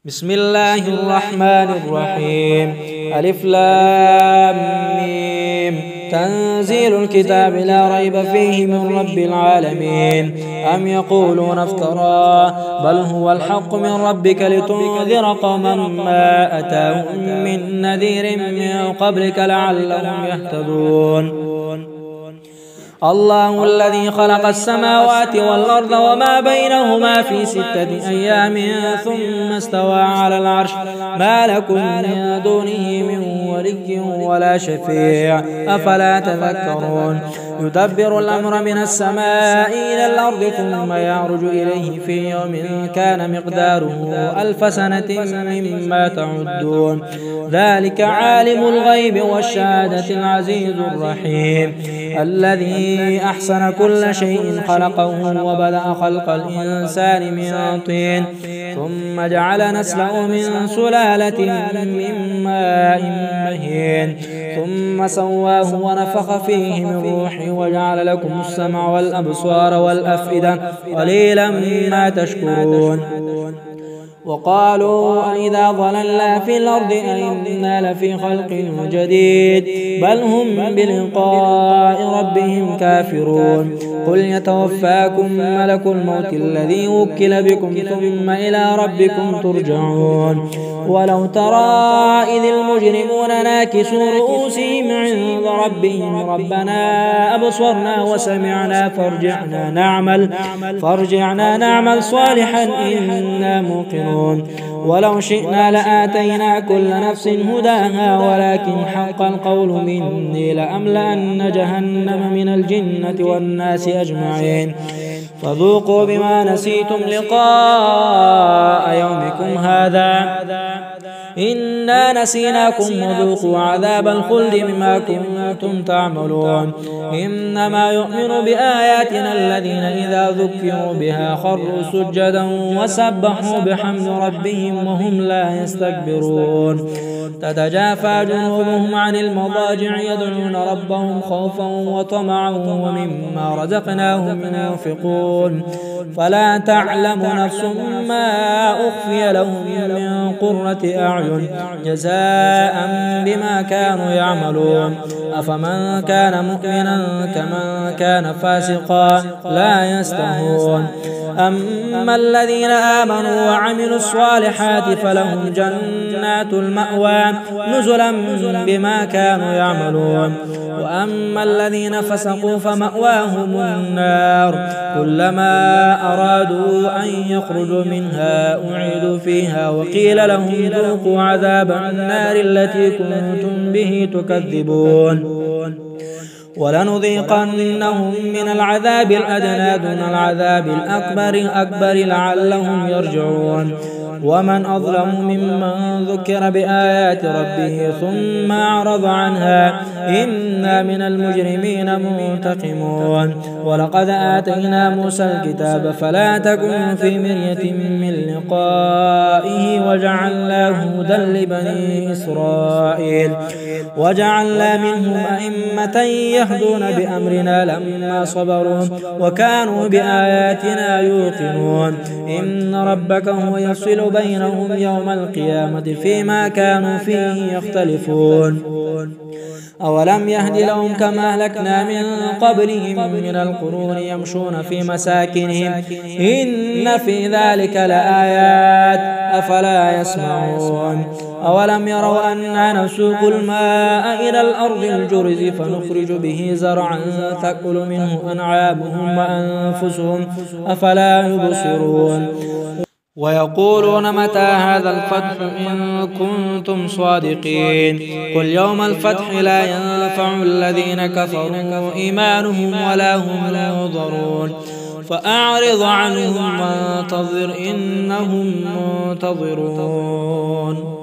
بسم الله الرحمن الرحيم. ألف لام ميم. تنزيل الكتاب لا ريب فيه من رب العالمين. أم يقولون افتراه بل هو الحق من ربك لتنذر قوما ما أتاهم من نذير من قبلك لعلهم يهتدون. الله الذي خلق السماوات والأرض وما بينهما في 6 أيام ثم استوى على العرش ما لكم من دونه من ولي ولا شفيع أفلا تذكرون. يدبر الأمر من السماء إلى الأرض ثم يعرج إليه في يوم كان مقداره 1000 سنة مما تعدون. ذلك عالم الغيب والشهادة العزيز الرحيم الذي أحسن كل شيء خلقه وبدأ خلق الإنسان من طين ثم جعل نسله من سلالة من ماء مهين ثم سواه ونفخ فيه من روحه وجعل لكم السمع والأبصار والأفئدة قليلا ما تشكرون. وقالوا أئذا ضللنا في الأرض أئنا لفي خلق جديد بل هم بلقاء ربهم كافرون. قل يتوفاكم ملك الموت الذي وكل بكم ثم إلى ربكم ترجعون. ولو ترى إذ المجرمون ناكسوا رؤوسهم عند ربهم ربنا أبصرنا وسمعنا فارجعنا نعمل صالحا إنا موقنون. ولو شئنا لآتينا كل نفس هداها ولكن حق القول مني لأملأن جهنم من الجنة والناس أجمعين. فذوقوا بما نسيتم لقاء يومكم هذا إنا نسيناكم وذوقوا عذاب الخلد بما كنتم تعملون. إنما يؤمن بآياتنا الذين إذا ذكروا بها خروا سجدا وسبحوا بحمد ربهم وهم لا يستكبرون. تتجافى جنوبهم عن المضاجع يدعون ربهم خوفا وطمعا ومما رزقناهم ينفقون. فلا تعلم نفس ما أخفي لهم من قرة أعين جزاء بما كانوا يعملون. أفمن كان مؤمنا كمن كان فاسقا لا يستهون. أما الذين آمنوا وعملوا الصالحات فلهم جنات المأوى نزلا بما كانوا يعملون. وأما الذين فسقوا فمأواهم النار كلما أرادوا أن يخرجوا منها أعيدوا فيها وقيل لهم ذوقوا عذاب النار التي كنتم به تكذبون. ولنذيقنهم من العذاب الأدنى دون العذاب الأكبر لعلهم يرجعون. ومن أظلم ممن ذكر بآيات ربه ثم أعرض عنها إنا من المجرمين منتقمون. ولقد آتينا موسى الكتاب فلا تكن في مرية من لقائه وجعلناه هدى لبني إسرائيل وجعلنا منهم أئمة يهدون بأمرنا لما صبروا وكانوا بآياتنا يوقنون. إن ربك هو يفصل بينهم يوم القيامة فيما كانوا فيه يختلفون. أولم يهد لهم كما أهلكنا من قبلهم من القرون يمشون في مساكنهم إن في ذلك لآيات أفلا يسمعون. أولم يروا أننا نسوق الماء إلى الأرض الجرز فنخرج به زرعا تأكل منه أنعامهم وأنفسهم أفلا يبصرون. ويقولون متى هذا الفتح إن كنتم صادقين. قل يوم الفتح لا ينفع الذين كفروا إيمانهم ولا هم ينظرون. فأعرض عنهم وانتظر إنهم منتظرون.